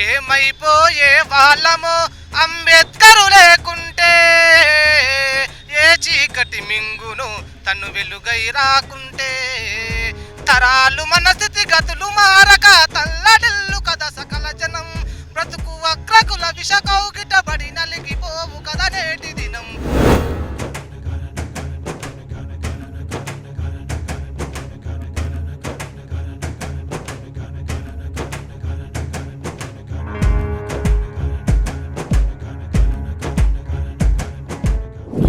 ఏమైపోయే వాళ్ళము అంబేద్కరు లేకుంటే, ఏ చీకటి మింగును తన్ను వెలుగై రాకుంటే, తరాలు మన స్థితిగతులు మారక తల్లడిల్లు కదా సకల జనం, బ్రతుకు అగ్రకుల విషకౌగిటబడి నలిగిపోవు కదా నేటి దినం.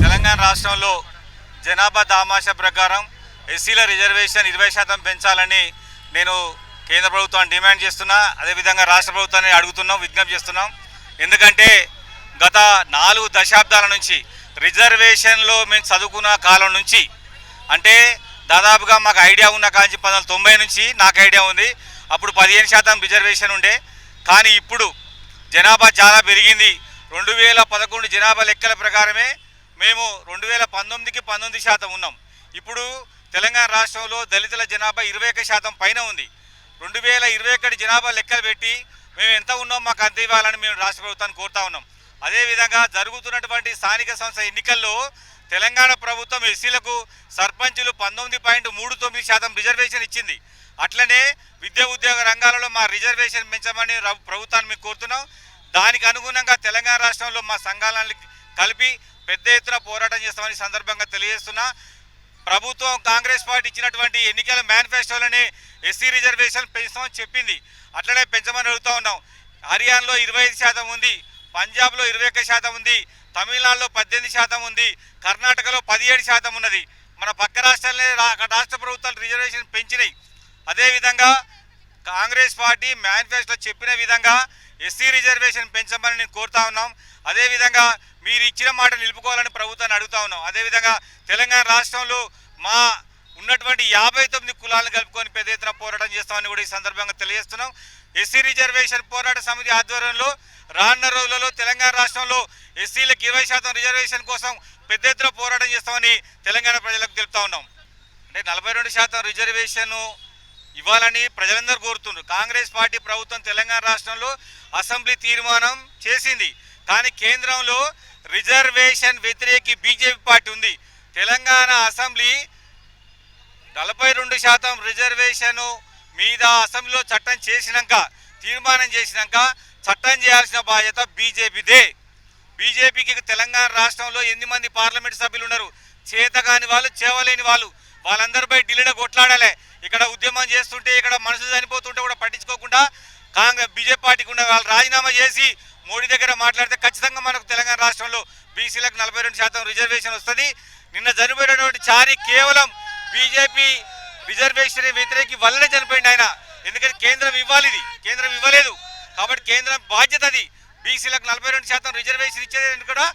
తెలంగాణ రాష్ట్రంలో జనాభా దామాషా ప్రకారం ఎస్సీల రిజర్వేషన్ 20% పెంచాలని నేను కేంద్ర ప్రభుత్వాన్ని డిమాండ్ చేస్తున్నా. అదేవిధంగా రాష్ట్ర ప్రభుత్వాన్ని అడుగుతున్నాం, విజ్ఞప్తి చేస్తున్నాం. ఎందుకంటే గత 4 దశాబ్దాల నుంచి రిజర్వేషన్లో మేము చదువుకున్న కాలం నుంచి, అంటే దాదాపుగా మాకు ఐడియా ఉన్న కాంచి 1990 నుంచి నాకు ఐడియా ఉంది. అప్పుడు 15% రిజర్వేషన్ ఉండే. కానీ ఇప్పుడు జనాభా చాలా పెరిగింది. 2011 జనాభా లెక్కల ప్రకారమే మేము 2019కి 19% ఉన్నాం. ఇప్పుడు తెలంగాణ రాష్ట్రంలో దళితుల జనాభా 21% పైన ఉంది. 2021 జనాభా లెక్కలు పెట్టి మేము ఎంత ఉన్నాం మాకు అంత ఇవ్వాలని మేము రాష్ట్ర ప్రభుత్వాన్ని కోరుతా ఉన్నాం. అదేవిధంగా జరుగుతున్నటువంటి స్థానిక సంస్థ ఎన్నికల్లో తెలంగాణ ప్రభుత్వం ఎస్సీలకు సర్పంచులు 19.39% రిజర్వేషన్ ఇచ్చింది. అట్లనే విద్యా ఉద్యోగ రంగాలలో మా రిజర్వేషన్ పెంచమని ప్రభుత్వాన్ని మేము కోరుతున్నాం. దానికి అనుగుణంగా తెలంగాణ రాష్ట్రంలో మా సంఘాలను కలిపి పెద్ద ఎత్తున పోరాటం చేస్తామని సందర్భంగా తెలియజేస్తున్నా. ప్రభుత్వం కాంగ్రెస్ పార్టీ ఇచ్చినటువంటి ఎన్నికల మేనిఫెస్టోలోనే ఎస్సీ రిజర్వేషన్ పెంచుతామని చెప్పింది. అట్లనే పెంచమని అడుగుతూ ఉన్నాం. హర్యానాలో 25% ఉంది, పంజాబ్లో 21% ఉంది, తమిళనాడులో 18% ఉంది, కర్ణాటకలో 17% ఉన్నది. మన పక్క రాష్ట్రాలనే రాష్ట్ర ప్రభుత్వాలు రిజర్వేషన్ పెంచినాయి. అదేవిధంగా కాంగ్రెస్ పార్టీ మేనిఫెస్టో చెప్పిన విధంగా ఎస్సీ రిజర్వేషన్ పెంచమని నేను కోరుతా ఉన్నాం. అదేవిధంగా మీరు ఇచ్చిన మాట నిలుపుకోవాలని ప్రభుత్వాన్ని అడుగుతా ఉన్నాం. అదేవిధంగా తెలంగాణ రాష్ట్రంలో మా ఉన్నటువంటి 59 కులాలను కలుపుకొని పెద్ద ఎత్తున పోరాటం చేస్తామని కూడా ఈ సందర్భంగా తెలియజేస్తున్నాం. ఎస్సీ రిజర్వేషన్ పోరాట సమితి ఆధ్వర్యంలో రానున్న రోజులలో తెలంగాణ రాష్ట్రంలో ఎస్సీలకు 20% రిజర్వేషన్ కోసం పెద్ద ఎత్తున పోరాటం చేస్తామని తెలంగాణ ప్రజలకు తెలుపుతా ఉన్నాం. అంటే 42% రిజర్వేషన్ ఇవ్వాలని ప్రజలందరూ కోరుతున్నారు. కాంగ్రెస్ పార్టీ ప్రభుత్వం తెలంగాణ రాష్ట్రంలో అసెంబ్లీ తీర్మానం చేసింది. కానీ కేంద్రంలో రిజర్వేషన్ వ్యతిరేకి బీజేపీ పార్టీ ఉంది. తెలంగాణ అసెంబ్లీ 42% రిజర్వేషన్ మీద అసెంబ్లీలో చట్టం చేసినాక, తీర్మానం చేసినాక చట్టం చేయాల్సిన బాధ్యత బీజేపీదే. బీజేపీకి తెలంగాణ రాష్ట్రంలో 8 మంది పార్లమెంట్ సభ్యులు ఉన్నారు. చేతగాని వాళ్ళు, చేవలేని వాళ్ళు, వాళ్ళందరిపై ఢిల్లీలో కొట్లాడాలి. ఇక్కడ ఉద్యమం చేస్తుంటే, ఇక్కడ మనుషులు చనిపోతుంటే కూడా పట్టించుకోకుండా బీజేపీ పార్టీకి ఉన్న వాళ్ళు రాజీనామా చేసి మోడీ దగ్గర మాట్లాడితే ఖచ్చితంగా మనకు తెలంగాణ రాష్ట్రంలో బీసీలకు 42% రిజర్వేషన్ వస్తుంది. నిన్న చనిపోయినటువంటి చారి కేవలం బీజేపీ రిజర్వేషన్ వ్యతిరేకి వల్లనే చనిపోయింది ఆయన. ఎందుకంటే కేంద్రం ఇవ్వాలి, ఇది కేంద్రం ఇవ్వలేదు. కాబట్టి కేంద్రం బాధ్యత అది. బీసీలకు 42% రిజర్వేషన్ ఇచ్చేది కూడా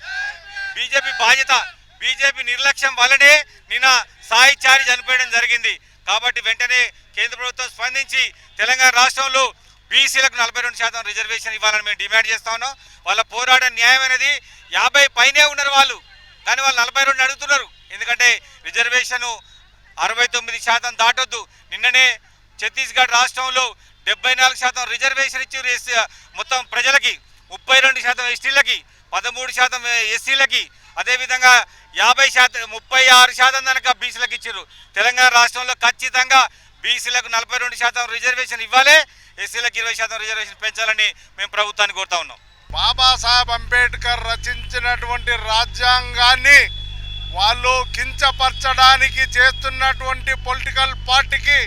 బీజేపీ బాధ్యత. బీజేపీ నిర్లక్ష్యం వల్లనే నిన్న సాయి చారి చనిపోయడం జరిగింది. కాబట్టి వెంటనే కేంద్ర ప్రభుత్వం స్పందించి తెలంగాణ రాష్ట్రంలో బీసీలకు 42% రిజర్వేషన్ ఇవ్వాలని మేము డిమాండ్ చేస్తా ఉన్నాం. వాళ్ళ పోరాటం న్యాయమైనది. 50 పైనే ఉన్నారు వాళ్ళు, కానీ వాళ్ళు 42 అడుగుతున్నారు. ఎందుకంటే రిజర్వేషన్ 69% దాటొద్దు. నిన్ననే ఛత్తీస్గఢ్ రాష్ట్రంలో 74% రిజర్వేషన్ ఇచ్చి మొత్తం ప్రజలకి, 32% ఎస్టీలకి, 13% ఎస్సీలకి, అదేవిధంగా 36% కనుక బీసీలకు ఇచ్చారు. తెలంగాణ రాష్ట్రంలో ఖచ్చితంగా బీసీలకు 42% రిజర్వేషన్ ఇవ్వాలి, ఎస్సీలకు 20% రిజర్వేషన్ పెంచాలని మేము ప్రభుత్వాన్ని కోరుతా ఉన్నాం. బాబాసాహెబ్ అంబేద్కర్ రచించినటువంటి రాజ్యాంగాన్ని వాళ్ళు కించపరచడానికి చేస్తున్నటువంటి పొలిటికల్ పార్టీకి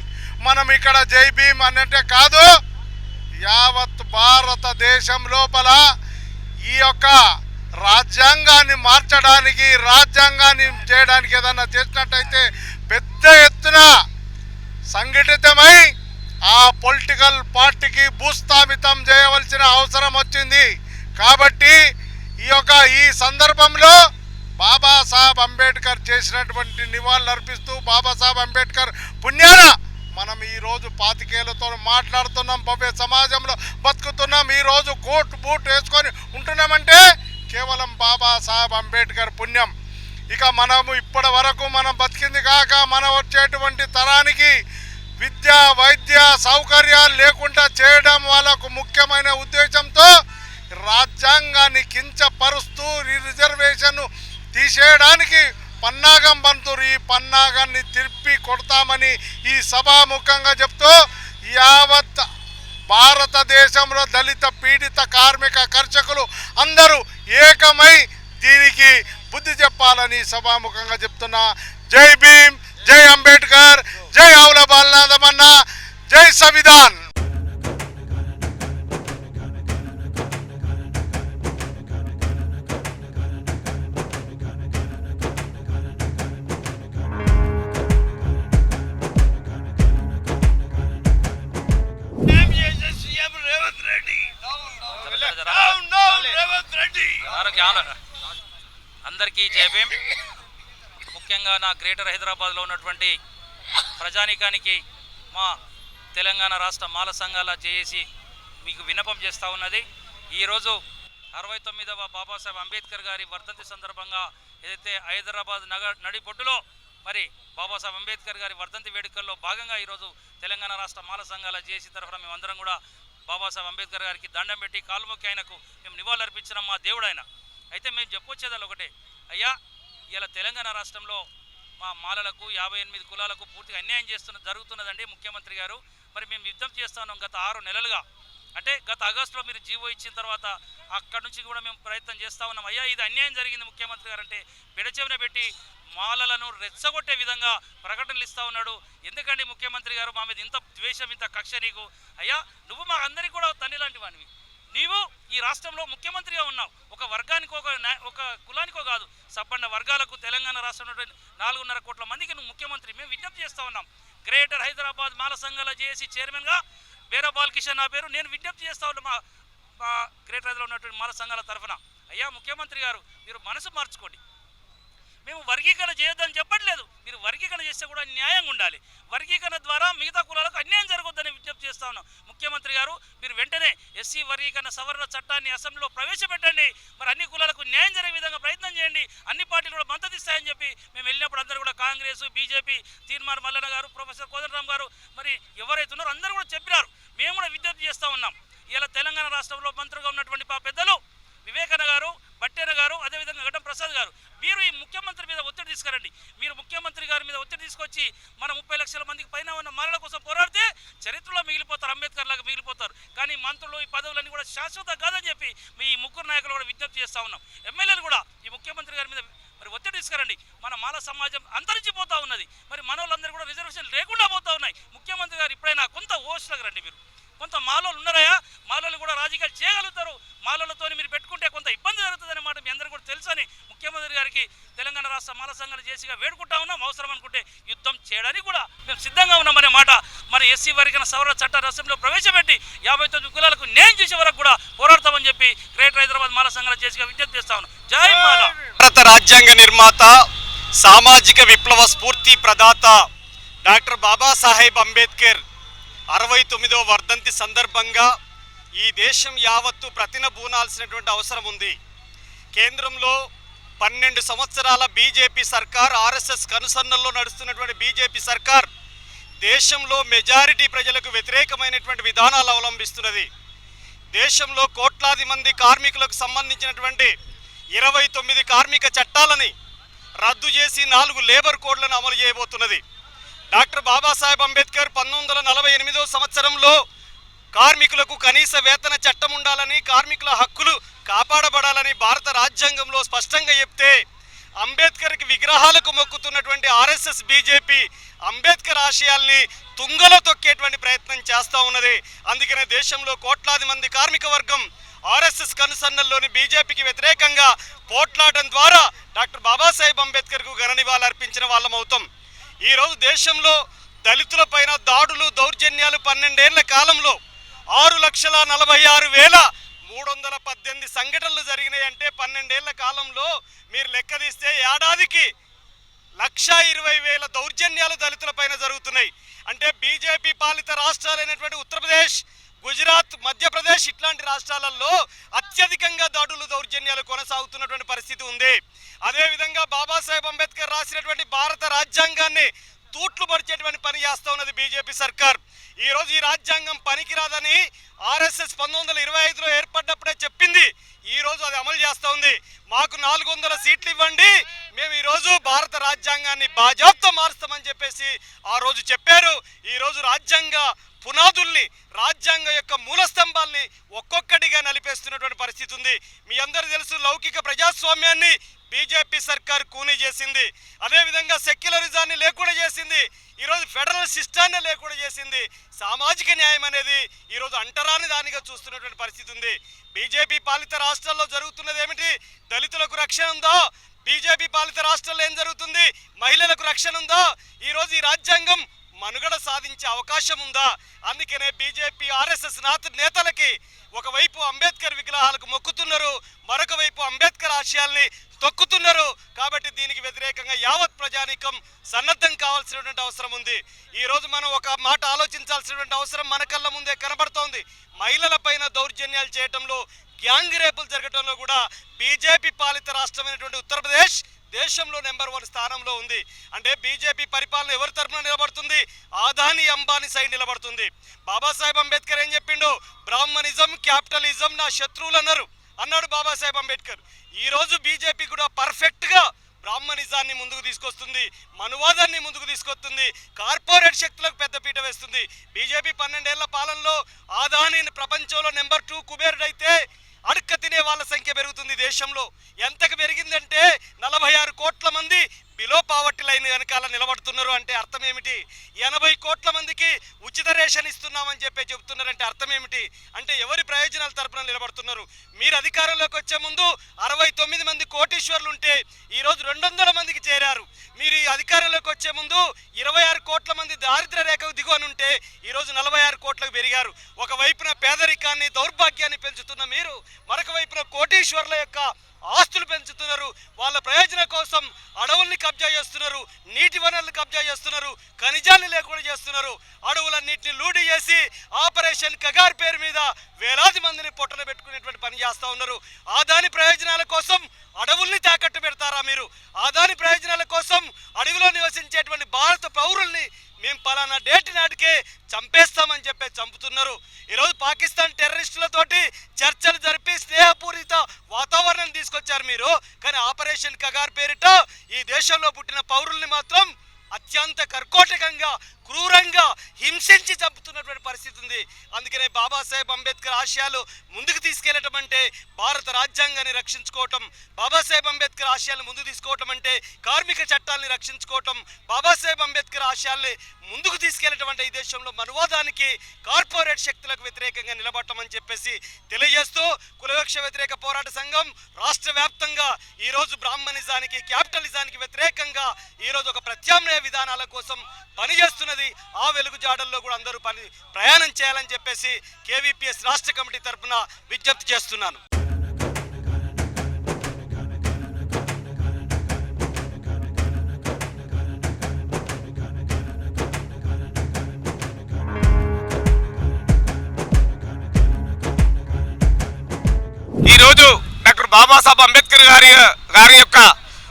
మనం ఇక్కడ జై భీమ్ అన్నట్టే కాదు, యావత్ భారతదేశం లోపల ఈ యొక్క రాజ్యాంగాన్ని మార్చడానికి, రాజ్యాంగాన్ని చేయడానికి ఏదన్నా చేసినట్టయితే పెద్ద ఎత్తున సంఘటితమై ఆ పొలిటికల్ పార్టీకి భూస్థాపితం చేయవలసిన అవసరం వచ్చింది. కాబట్టి ఈ సందర్భంలో బాబాసాహెబ్ అంబేద్కర్ చేసినటువంటి నివాళులు అర్పిస్తూ, బాబాసాహెబ్ అంబేద్కర్ పుణ్యాన మనం ఈరోజు 25 ఏళ్లతో మాట్లాడుతున్నాం, భవ్య సమాజంలో బతుకుతున్నాం. ఈరోజు కోట్ బూట్ వేసుకొని ఉంటున్నామంటే కేవలం బాబాసాహెబ్ అంబేద్కర్ పుణ్యం. ఇక మనము ఇప్పటి వరకు మనం బతికింది కాక మన వచ్చేటువంటి తరానికి విద్యా వైద్య సౌకర్యాలు లేకుండా చేయడం వాళ్ళకు ముఖ్యమైన ఉద్దేశంతో రాజ్యాంగాన్ని కించపరుస్తూ ఈ రిజర్వేషన్ తీసేయడానికి పన్నాగం బంతురు. ఈ పన్నాగాన్ని తిప్పి కొడతామని ఈ సభాముఖంగా చెప్తూ యావత్ భారతదేశంలో దళిత పీడిత కార్మిక కర్షకులు అందరూ ఏకమై దీనికి బుద్ధి చెప్పాలని సభాముఖంగా చెప్తున్నా. జై భీమ్, జై అంబేద్కర్, జై ఆవుల బాలనాథమన్న, జై సంవిధాన్. అందరికీ జై భీమ్. ముఖ్యంగా నా గ్రేటర్ హైదరాబాద్లో ఉన్నటువంటి ప్రజానీకానికి మా తెలంగాణ రాష్ట్ర మాల సంఘాల జేఏసీ మీకు విన్నపం చేస్తూ ఉన్నది. ఈరోజు 69వ బాబాసాహెబ్ అంబేద్కర్ గారి వర్ధంతి సందర్భంగా ఏదైతే హైదరాబాద్ నడిబొడ్డులో మరి బాబాసాహెబ్ అంబేద్కర్ గారి వర్ధంతి వేడుకల్లో భాగంగా ఈరోజు తెలంగాణ రాష్ట్ర మాల సంఘాల జేఏసీ తరఫున మేమందరం కూడా బాబాసాహెబ్ అంబేద్కర్ గారికి దండం పెట్టి కాలుమొక్కి ఆయనకు మేము నివాళులర్పించిన మా దేవుడు ఆయన. అయితే మేము చెప్పొచ్చేదాన్ని ఒకటే, అయ్యా ఇలా తెలంగాణ రాష్ట్రంలో మా మాలలకు 58 కులాలకు పూర్తిగా అన్యాయం జరుగుతున్నదండి ముఖ్యమంత్రి గారు. మరి మేము యుద్ధం చేస్తున్నాం గత 6 నెలలుగా. అంటే గత ఆగస్టులో మీరు జీవో ఇచ్చిన తర్వాత అక్కడి నుంచి కూడా మేము ప్రయత్నం చేస్తూ ఉన్నాం. అయ్యా ఇది అన్యాయం జరిగింది ముఖ్యమంత్రి గారు అంటే పెడచెవిన పెట్టి మాలలను రెచ్చగొట్టే విధంగా ప్రకటనలు ఇస్తూ ఉన్నాడు. ఎందుకంటే ముఖ్యమంత్రి గారు మా మీద ఇంత ద్వేషం, ఇంత కక్ష నీకు? అయ్యా నువ్వు మా అందరికీ కూడా తల్లి లాంటి వాడివి. నీవు ఈ రాష్ట్రంలో ముఖ్యమంత్రిగా ఉన్నావు. ఒక వర్గానికో ఒక కులానికో కాదు, సబ్బండ వర్గాలకు తెలంగాణ రాష్ట్రంలో 4.5 కోట్ల మందికి నువ్వు ముఖ్యమంత్రి. మేము విజ్ఞప్తి చేస్తూ ఉన్నాం. గ్రేటర్ హైదరాబాద్ మాల సంఘాల జేఏసీ చైర్మన్గా బేరా బాలకిషన్ నా పేరు, నేను విజ్ఞప్తి చేస్తూ ఉన్నాను మా గ్రేటర్ హైదరాబాద్ ఉన్నటువంటి మాల సంఘాల తరఫున. అయ్యా ముఖ్యమంత్రి గారు మీరు మనసు మార్చుకోండి. మేము వర్గీకరణ చేయొద్దని చెప్పట్లేదు, మీరు వర్గీకరణ చేస్తే కూడా న్యాయంగా ఉండాలి. వర్గీకరణ ద్వారా మిగతా కులాలకు అన్యాయం జరగొద్దని విజ్ఞప్తి చేస్తా ఉన్నాం. ముఖ్యమంత్రి గారు మీరు వెంటనే ఎస్సీ వర్గీకరణ సవరణ చట్టాన్ని అసెంబ్లీలో ప్రవేశపెట్టండి. మరి అన్ని కులాలకు న్యాయం జరిగే విధంగా ప్రయత్నం చేయండి. అన్ని పార్టీలు కూడా మద్దతు ఇస్తాయని చెప్పి మేము వెళ్ళినప్పుడు అందరూ కూడా కాంగ్రెస్, బీజేపీ, తీర్మార్ మల్లన్న గారు, ప్రొఫెసర్ కోదండరామ్ గారు, మరి ఎవరైతే ఉన్నారో అందరూ కూడా చెప్పినారు. మేము కూడా విజ్ఞప్తి చేస్తూ ఉన్నాం. ఇలా తెలంగాణ రాష్ట్రంలో మంత్రులుగా ఉన్నటువంటి మా పెద్దలు వివేకన్న గారు, బట్టేన గారు, అదేవిధంగా గడ్డం ప్రసాద్ గారు, మీరు ఈ ముఖ్యమంత్రి మీద ఒత్తిడి తీసుకురండి. మీరు ముఖ్యమంత్రి గారి మీద ఒత్తిడి తీసుకొచ్చి మన 30 లక్షల మందికి పైన ఉన్న మాలల కోసం పోరాడితే చరిత్రలో మిగిలిపోతారు, అంబేద్కర్ లాగా మిగిలిపోతారు. కానీ మంత్రులు ఈ పదవులన్నీ కూడా శాశ్వత కాదని చెప్పి మీ ఈ ముగ్గురు నాయకులు కూడా విజ్ఞప్తి చేస్తూ ఉన్నాం. ఎమ్మెల్యేలు కూడా ఈ ముఖ్యమంత్రి గారి మీద మరి ఒత్తిడి తీసుకురండి. మన మాల సమాజం అంతరించిపోతూ ఉన్నది. మరి మన వాళ్ళందరూ కూడా రిజర్వేషన్ లేకుండా పోతూ ఉన్నాయి. ముఖ్యమంత్రి గారు ఇప్పుడైనా కొంత ఓష్లకు రండి. మీరు కొంత మాలోళ్ళు ఉన్నారయ్యా, మాలోళ్ళు కూడా రాజకీయాలు చేయగలుగుతారు. మాలోళ్ళతో మీరు పెట్టుకుంటే కొంత ఇబ్బంది జరుగుతుంది అన్నమాట మీ అందరూ కూడా తెలుసని ముఖ్యమంత్రి గారికి తెలంగాణ రాష్ట్ర మాల సంఘాలు జేసీగా వేడుకుంటా ఉన్నాం. అవసరం అనుకుంటే యుద్ధం చేయడానికి కూడా మేము సిద్ధంగా ఉన్నామనే మాట. మరి ఎస్సీ వర్గీకరణ సవరణ చట్టాన్ని అసెంబ్లీలో ప్రవేశపెట్టి 59 కులాలకు న్యాయం చేసే వరకు కూడా పోరాడతామని చెప్పి గ్రేటర్ హైదరాబాద్ మాల సంఘాల జేసీగా విజ్ఞప్తి చేస్తా ఉన్నాం. జై మాల. భారత రాజ్యాంగ నిర్మాత, సామాజిక విప్లవ స్ఫూర్తి ప్రదాత డాక్టర్ బాబాసాహెబ్ అంబేద్కర్ 69వ వర్ధంతి సందర్భంగా ఈ దేశం యావత్తు ప్రతినబూనాల్సినటువంటి అవసరం ఉంది. కేంద్రంలో 12 సంవత్సరాల బీజేపీ సర్కార్, ఆర్ఎస్ఎస్ కనుసన్నల్లో నడుస్తున్నటువంటి బీజేపీ సర్కార్ దేశంలో మెజారిటీ ప్రజలకు వ్యతిరేకమైనటువంటి విధానాలు అవలంబిస్తున్నది. దేశంలో కోట్లాది మంది కార్మికులకు సంబంధించినటువంటి 29 కార్మిక చట్టాలని రద్దు చేసి 4 లేబర్ కోడ్లను అమలు చేయబోతున్నది. డాక్టర్ బాబాసాహెబ్ అంబేద్కర్ 1948వ సంవత్సరంలో కార్మికులకు కనీస వేతన చట్టం ఉండాలని, కార్మికుల హక్కులు కాపాడబడాలని భారత రాజ్యాంగంలో స్పష్టంగా చెప్తే అంబేద్కర్కి విగ్రహాలకు మొక్కుతున్నటువంటి ఆర్ఎస్ఎస్, బీజేపీ అంబేద్కర్ ఆశయాల్ని తుంగలో తొక్కేటువంటి ప్రయత్నం చేస్తూ ఉన్నది. అందుకనే దేశంలో కోట్లాది మంది కార్మిక వర్గం ఆర్ఎస్ఎస్ కనుసన్నల్లోని బీజేపీకి వ్యతిరేకంగా పోట్లాడడం ద్వారా డాక్టర్ బాబాసాహెబ్ అంబేద్కర్కు ఘన నివాళులు అర్పించిన వాళ్ళం అవుతాం. ఈరోజు దేశంలో దళితుల పైన దాడులు, దౌర్జన్యాలు 12 ఏళ్ల కాలంలో 6,46,318 సంఘటనలు జరిగినాయి. అంటే 12 ఏళ్ల కాలంలో మీరు లెక్క తీస్తే ఏడాదికి 1,20,000 దౌర్జన్యాలు దళితుల పైన జరుగుతున్నాయి. అంటే బీజేపీ పాలిత రాష్ట్రాలైనటువంటి ఉత్తరప్రదేశ్, గుజరాత్, మధ్యప్రదేశ్ ఇట్లాంటి రాష్ట్రాలలో అత్యధికంగా దాడులు, దౌర్జన్యాలు కొనసాగుతున్నటువంటి పరిస్థితి ఉంది. అదేవిధంగా బాబాసాహెబ్ అంబేద్కర్ రాసినటువంటి భారత రాజ్యాంగాన్ని తూట్లు పడిచేటువంటి పని చేస్తూ ఉన్నది బీజేపీ సర్కార్. ఈరోజు ఈ రాజ్యాంగం పనికిరాదని ఆర్ఎస్ఎస్ 1925లో ఏర్పడ్డప్పుడే చెప్పింది. ఈరోజు అది అమలు చేస్తూ ఉంది. మాకు 400 సీట్లు ఇవ్వండి, మేము ఈరోజు భారత రాజ్యాంగాన్ని బాజాప్తా మారుస్తామని చెప్పేసి ఆ రోజు చెప్పారు. ఈరోజు రాజ్యాంగ పునాదుల్ని, రాజ్యాంగ యొక్క మూల స్తంభాల్ని ఒక్కొక్కటిగా నలిపేస్తున్నటువంటి పరిస్థితి ఉంది. మీ అందరూ తెలుసు, లౌకిక ప్రజాస్వామ్యాన్ని బీజేపీ సర్కార్ కూనీ చేసింది. అదేవిధంగా సెక్యులరిజాన్ని లేకుండా చేసింది. ఈరోజు ఫెడరల్ సిస్టాన్ని లేకుండా చేసింది. సామాజిక న్యాయం అనేది ఈరోజు అంటరాని దానిగా చూస్తున్నటువంటి పరిస్థితి ఉంది. బీజేపీ పాలిత రాష్ట్రాల్లో జరుగుతున్నది ఏమిటి? దళితులకు రక్షణ ఉందా? బీజేపీ పాలిత రాష్ట్రాల్లో ఏం జరుగుతుంది? మహిళలకు రక్షణ ఉందా? ఈరోజు ఈ రాజ్యాంగం మనుగడ సాధించే అవకాశం ఉందా? అందుకనే బీజేపీ ఆర్ఎస్ఎస్ నేతలకి ఒకవైపు అంబేద్కర్ విగ్రహాలకు మొక్కుతున్నారు, మరొక వైపు అంబేద్కర్ ఆశయాల్ని తొక్కుతున్నారు. కాబట్టి దీనికి వ్యతిరేకంగా యావత్ ప్రజానీకం సన్నద్ధం కావాల్సినటువంటి అవసరం ఉంది. ఈరోజు మనం ఒక మాట ఆలోచించాల్సినటువంటి అవసరం మన కళ్ళ ముందే కనబడుతోంది. మహిళల పైన దౌర్జన్యాలు చేయటంలో, గ్యాంగ్ రేపులు జరగటంలో కూడా బీజేపీ పాలిత రాష్ట్రమైనటువంటి ఉత్తరప్రదేశ్ దేశంలో నెంబర్ 1 స్థానంలో ఉంది. అంటే బీజేపీ పరిపాలన ఎవరి తరఫున నిలబడుతుంది? ఆదాని అంబానీ సైడ్ నిలబడుతుంది. బాబాసాహెబ్ అంబేద్కర్ ఏం చెప్పిండు? బ్రాహ్మణిజం, క్యాపిటలిజం నా శత్రువులు అన్నాడు బాబాసాహెబ్ అంబేద్కర్. ఈరోజు బీజేపీ కూడా పర్ఫెక్ట్గా బ్రాహ్మణిజాన్ని ముందుకు తీసుకొస్తుంది, మనువాదాన్ని ముందుకు తీసుకొస్తుంది, కార్పొరేట్ శక్తులకు పెద్దపీట వేస్తుంది. బీజేపీ 12 ఏళ్ల పాలనలో ఆదానీని ప్రపంచంలో నెంబర్ 2 కుబేరుడైతే అడుక్క తినే వాళ్ళ సంఖ్య పెరుగుతుంది. దేశంలో ఎంతకు పెరిగిందంటే 46 కోట్ల మంది బిలో పావర్టీ లైన్ వెనకాల నిలబడుతున్నారు. అంటే అర్థం ఏమిటి? 80 కోట్ల మందికి ఉచిత రేషన్ ఇస్తున్నామని చెప్తున్నారంటే అర్థం ఏమిటి? అంటే ఎవరి ప్రయోజనాల తరపున నిలబడుతున్నారు? మీరు అధికారంలోకి వచ్చే ముందు 69 మంది కోటీశ్వర్లు ఉంటే ఈరోజు 200 మందికి చేరారు. మీరు ఈ అధికారంలోకి వచ్చే ముందు 26 కోట్ల మంది దారిద్ర్య రేఖకు దిగువని ఉంటే ఈరోజు 46 కోట్లకు పెరిగారు. ఒకవైపున పేదరికాన్ని, దౌర్భాగ్యాన్ని పెంచుతున్న మీరు మరొక వైపున కోటీశ్వర్ల యొక్క ఆస్తులు పెంచుతున్నారు. వాళ్ళ ప్రయోజనం కోసం అడవుల్ని కబ్జా చేస్తున్నారు, నీటి వనరులు కబ్జా చేస్తున్నారు, ఖనిజాన్ని లేకుండా చేస్తున్నారు. అడవులన్నింటినీ లూటీ చేసి ఆపరేషన్ కగార్ పేరు మీద వేలాది మందిని పొట్టన పెట్టుకునేటువంటి పని చేస్తూ ఉన్నారు. ఆదాని ప్రయోజనాల కోసం అడవుల్ని తాకట్టు పెడతారా మీరు? ఆదాని ప్రయోజనాల కోసం అడవిలో నివసించేటువంటి భారత పౌరుల్ని మేము పలానా డేట్ నాటికే చంపేస్తామని చెప్పి చంపుతున్నారు. ఈరోజు పాకిస్తాన్ టెర్రరిస్టులతోటి చర్చలు జరిపి స్నేహపూరిత వాతావరణం తీసుకొచ్చారు మీరు. కానీ ఆపరేషన్ కగార్ పేరిట ఈ దేశంలో పుట్టిన పౌరుల్ని మాత్రం అత్యంత కర్కోటకంగా, క్రూరంగా హింసించి చంపుతున్నటువంటి పరిస్థితి ఉంది. అందుకనే బాబాసాహెబ్ అంబేద్కర్ ఆశయాలు ముందుకు తీసుకెళ్లటం అంటే భారత రాజ్యాంగాన్ని రక్షించుకోవటం, బాబాసాహెబ్ అంబేద్కర్ ఆశయాలను ముందుకు తీసుకోవటం అంటే కార్మిక చట్టాలని రక్షించుకోవటం, బాబాసాహెబ్ అంబేద్కర్ ఆశయాల్ని ముందుకు తీసుకెళ్లటం అంటే ఈ దేశంలో మనువాదానికి, కార్పొరేట్ శక్తులకు వ్యతిరేకంగా నిలబడటం అని చెప్పేసి తెలియజేస్తూ కులవివక్ష వ్యతిరేక పోరాట సంఘం రాష్ట్ర వ్యాప్తంగా ఈరోజు బ్రాహ్మణిజానికి, క్యాపిటలిజానికి వ్యతిరేకంగా ఈరోజు ఒక ప్రత్యామ్నాయ విధానాల కోసం పనిచేస్తున్నది. ఆ వెలుగు జాడల్లో కూడా అందరూ ప్రయాణం చేయాలని చెప్పేసి కేవీపీఎస్ రాష్ట్ర కమిటీ తరఫున విజ్ఞప్తి చేస్తున్నాను. ఈరోజు డాక్టర్ బాబాసాహెబ్ అంబేద్కర్ గారి యొక్క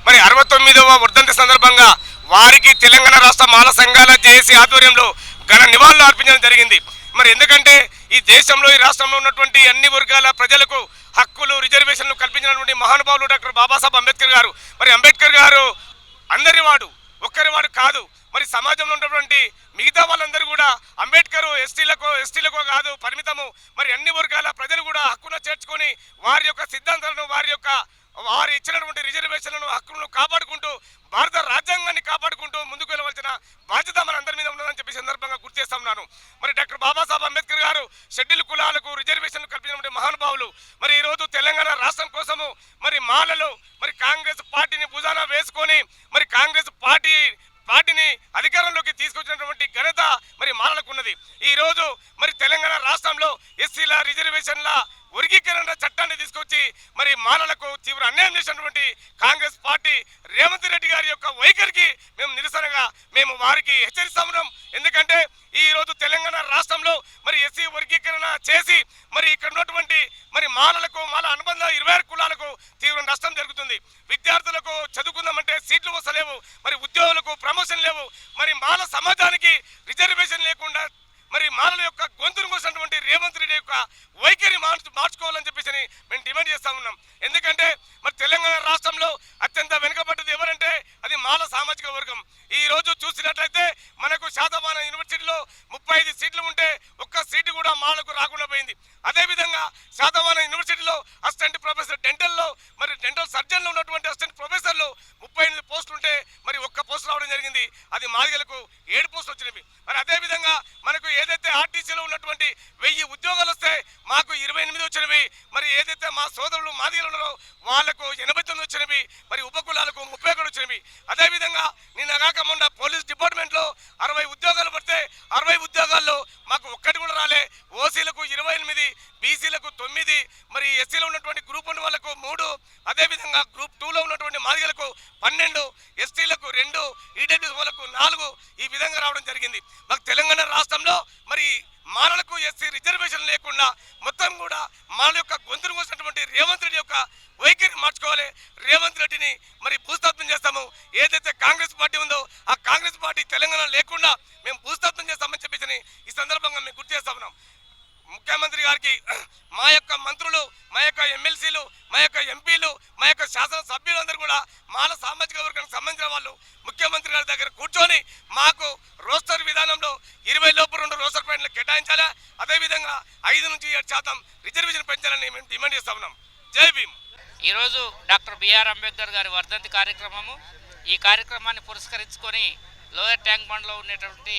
మరి 69వ వర్ధంతి సందర్భంగా వారికి తెలంగాణ రాష్ట్ర మాల సంఘాల జేఏసీ ఆధ్వర్యంలో ఘన నివాళులు అర్పించడం జరిగింది. మరి ఎందుకంటే ఈ దేశంలో, ఈ రాష్ట్రంలో ఉన్నటువంటి అన్ని వర్గాల ప్రజలకు హక్కులు, రిజర్వేషన్లు కల్పించినటువంటి మహానుభావులు డాక్టర్ బాబాసాహెబ్ అంబేద్కర్ గారు. మరి అంబేద్కర్ గారు అందరివాడు, ఒక్కరివాడు కాదు. మరి సమాజంలో ఉన్నటువంటి మిగతా వాళ్ళందరూ కూడా అంబేద్కర్ ఎస్టీలకు కాదు పరిమితము. మరి అన్ని వర్గాల ప్రజలు కూడా హక్కును చేర్చుకొని వారి యొక్క సిద్ధాంతాలను, వారు ఇచ్చినటువంటి రిజర్వేషన్లను, హక్కులను కాపాడుకుంటూ భారత రాజ్యాంగాన్ని కాపాడుకుంటూ ముందుకు వెళ్ళవలసిన బాధ్యత మన అందరి మీద ఉన్నదని చెప్పి సందర్భంగా గుర్తు చేస్తా ఉన్నాను. మరి డాక్టర్ బాబాసాహెబ్ అంబేద్కర్ గారు షెడ్యూల్ కులాలకు రిజర్వేషన్లు కల్పించినటువంటి మహానుభావులు. మరి ఈరోజు తెలంగాణ రాష్ట్రం కోసము మరి మాలలు మరి కాంగ్రెస్ పార్టీని భుజాన వేసుకొని మరి కాంగ్రెస్ పార్టీని అధికారంలోకి తీసుకొచ్చినటువంటి ఘనత మరి మాలలకు ఉన్నది. ఈ రోజు మరి తెలంగాణ రాష్ట్రంలో ఎస్సీల రిజర్వేషన్ల వర్గీకరణ చట్టాన్ని తీసుకొచ్చి మరి మాలలకు తీవ్ర అన్యాయం చేసినటువంటి కాంగ్రెస్ పార్టీ రేవంత్ రెడ్డి గారి యొక్క వైఖరికి మేము నిరసనగా వారికి హెచ్చరిస్తా ఉన్నాం. ఎందుకంటే ఈ రోజు తెలంగాణ రాష్ట్రంలో మరి ఎస్సీ వర్గీకరణ చేసి మరి ఇక్కడ ఉన్నటువంటి మరి మాల అనుబంధ 26 కులాలకు తీవ్ర నష్టం జరుగుతుంది. విద్యార్థులకు చదువుకుందామంటే సీట్లు వస్తలేవు, మరి ఉద్యోగులకు ప్రమోషన్ లేవు, మరి మాల సమాజానికి రిజర్వేషన్ లేకుండా మరి మాలల యొక్క గొంతును కోసినటువంటి రేవంత్ రెడ్డి యొక్క వైఖరి మార్చుకోవాలని చెప్పేసి మేము డిమాండ్ చేస్తా ఉన్నాం. ఎందుకంటే మరి తెలంగాణ రాష్ట్రంలో అత్యంత వెనుకబడ్డది ఎవరంటే అది మాల సామాజిక వర్గం. ఈ రోజు చూసినట్లయితే మనకు శాతవాహన యూనివర్సిటీలో 35 సీట్లు ఉంటే ఒక్క సీటు కూడా మాలకు రాకుండా పోయింది. అదేవిధంగా శాతవాహన యూనివర్సిటీలో అసిస్టెంట్ ప్రొఫెసర్ డెంటల్లో మరి డెంటల్ సర్జన్లో ఉన్నటువంటి అసిస్టెంట్ ప్రొఫెసర్లు 38 పోస్టులు ఉంటే మరి ఒక్క పోస్ట్ రావడం జరిగింది. అది మాదిగలకు 7 పోస్టులు వచ్చినవి. మరి అదేవిధంగా మనకు ఏదైతే ఆర్టీసీలో ఉన్నటువంటి 1000 ఉద్యోగాలు వస్తే మాకు 28 వచ్చినవి. మరి ఏదైతే మా సోదరులు మాదిగలు ఉన్నారో వాళ్లకు 89 వచ్చినవి. మరి ఉపకులాలకు 31 వచ్చినవి. అదేవిధంగా నిన్న కాక మొన్న పోలీస్ డిపార్ట్మెంట్లో 60 ఉద్యోగాలు పడితే 60 ఉద్యోగాల్లో మాకు ఒక్కటి కూడా రాలే. ఓసీలకు 28, బీసీలకు 9, మరి ఎస్సీలో ఉన్నటువంటి గ్రూప్ 1 వాళ్ళకు 3, అదేవిధంగా గ్రూప్ 2లో ఉన్నటువంటి మాదిగలకు 12, ఎస్టీలకు 2, ఈడబ్ల్యూఎస్ వాళ్ళకు 4 ఈ విధంగా రావడం జరిగింది. మాకు తెలంగాణ రాష్ట్రంలో మరి మాలలకు ఎస్సీ రిజర్వేషన్ లేకుండా మొత్తం కూడా మాల యొక్క గొంతును కోసినటువంటి రేవంత్ రెడ్డి యొక్క వైఖరి మార్చుకోవాలి. రేవంత్ రెడ్డిని మరి భూస్థాపన చేస్తాము. ఏదైతే కాంగ్రెస్ పార్టీ ఉందో ఆ కాంగ్రెస్ పార్టీ తెలంగాణ లేకుండా మేము భూస్థాపన చేస్తామని చెప్పేసి ఈ సందర్భంగా మేము గుర్తు చేస్తా ఉన్నాం. ముఖ్యమంత్రి గారికి మా యొక్క మంత్రులు, మా యొక్క ఎమ్మెల్సీలు, మా యొక్క ఎంపీలు, మా యొక్క శాసనసభ్యులందరూ కూడా మాల సామాజిక వర్గానికి సంబంధించిన వాళ్ళు ముఖ్యమంత్రి గారి దగ్గర కూర్చొని మాకు రోస్టర్ విధానంలో 20 లోపు 2 రోస్టర్ పాయింట్లు కేటాయించాలా, అదేవిధంగా 5 నుంచి 7% రిజర్వేషన్ పెంచాలని మేము డిమాండ్ చేస్తా ఉన్నాం. జై భీమ్. ఈరోజు డాక్టర్ బిఆర్ అంబేద్కర్ గారి వర్ధంతి కార్యక్రమము. ఈ కార్యక్రమాన్ని పురస్కరించుకొని లోయర్ ట్యాంక్ బండ్లో ఉండేటువంటి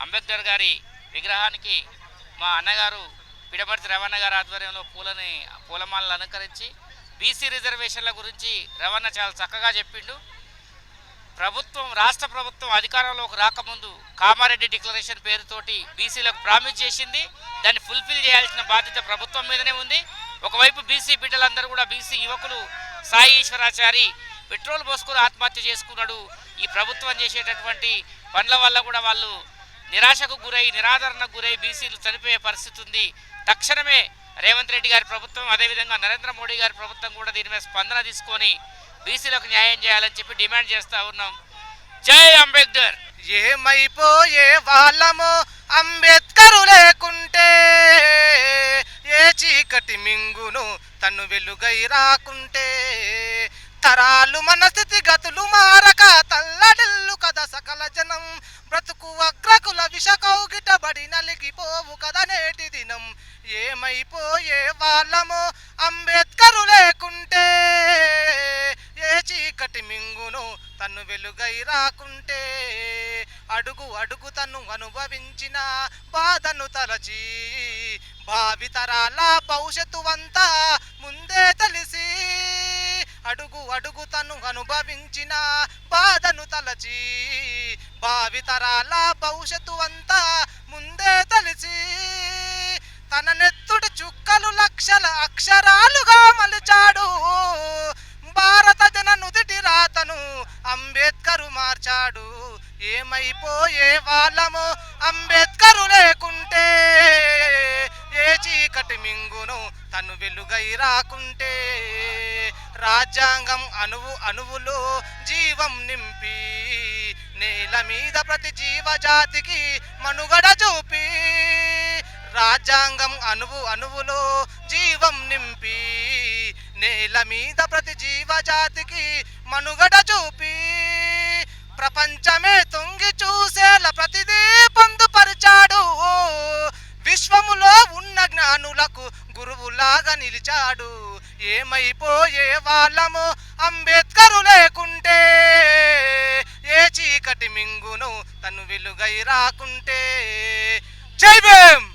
అంబేద్కర్ గారి విగ్రహానికి మా అన్నగారు పిడమర్తి రవణ గారి ఆధ్వర్యంలో పూలమాలను అలంకరించి బీసీ రిజర్వేషన్ల గురించి రవణ చాలా చక్కగా చెప్పిండు. రాష్ట్ర ప్రభుత్వం అధికారంలోకి రాకముందు కామారెడ్డి డిక్లరేషన్ పేరుతోటి బీసీలకు ప్రామిస్ చేసింది. దాన్ని ఫుల్ఫిల్ చేయాల్సిన బాధ్యత ప్రభుత్వం మీదనే ఉంది. ఒకవైపు బీసీ బిడ్డలందరూ కూడా బీసీ యువకులు సాయి ఈశ్వరాచారి పెట్రోల్ పోసుకొని ఆత్మహత్య చేసుకున్నాడు. ఈ ప్రభుత్వం చేసేటటువంటి పనుల వల్ల కూడా వాళ్ళు నిరాశకు గురై నిరాదరణకు గురై బీసీలు చనిపోయే పరిస్థితి ఉంది. తక్షణమే రేవంత్ రెడ్డి గారి ప్రభుత్వం, అదేవిధంగా నరేంద్ర మోడీ గారి ప్రభుత్వం కూడా దీని మీద స్పందన తీసుకొని బీసీలకు న్యాయం చేయాలని చెప్పి డిమాండ్ చేస్తూ ఉన్నాం. జై అంబేద్కర్. ఏమైపోయే వాళ్ళము అంబేద్కరు లేకుంటే, ఏ చీకటి మింగును తను వెలుగై రాకుంటే, తరాలు మన స్థితిగతులు మారక తల్లడిల్లు కదా సకల జనం, బ్రతుకు అగ్రకుల విషకౌగిటబడి నలిగిపోవు కదా నేటి దినం. ఏమైపోయే వాళ్ళము అంబేద్కరు లేకుంటే, ఏ చీకటి మింగును తను వెలుగై రాకుంటే, అడుగు అడుగు తను అనుభవించిన బాధను తలచి, భావితరాల భవిష్యత్తు అంతా ముందే తెలిసి, అడుగు అడుగు తను అనుభవించిన బాధను తలచి, భావితరాల భవిష్యత్తు అంతా ముందే తెలిసి, తన నెత్తుడి చుక్కలు లక్షల అక్షరాలుగా మలిచాడు, భారత జన నుదిటి రాతను అంబేద్కరు మార్చాడు. ఏమైపోయే వాళ్ళము అంబేద్కరు లేకుంటే, ఏ చీకటి మింగును తను వెలుగై రాకుంటే, రాజ్యాంగం అణువు అణువులో జీవం నింపి, నేల మీద ప్రతి జీవజాతికి మనుగడ చూపి, రాజ్యాంగం అణువు అణువులో జీవం నింపి, నేల మీద ప్రతి జీవజాతికి మనుగడ చూపి, ప్రపంచమే తొంగి చూసేలా ప్రతిదీ పొందుపరిచాడు, విశ్వములో ఉన్న జ్ఞానులకు గురువులాగా నిలిచాడు. ఏమైపోయే వాళ్ళము అంబేద్కరు లేకుంటే, ఏ చీకటి మింగును తను వెలుగై రాకుంటే. జై భీమ్.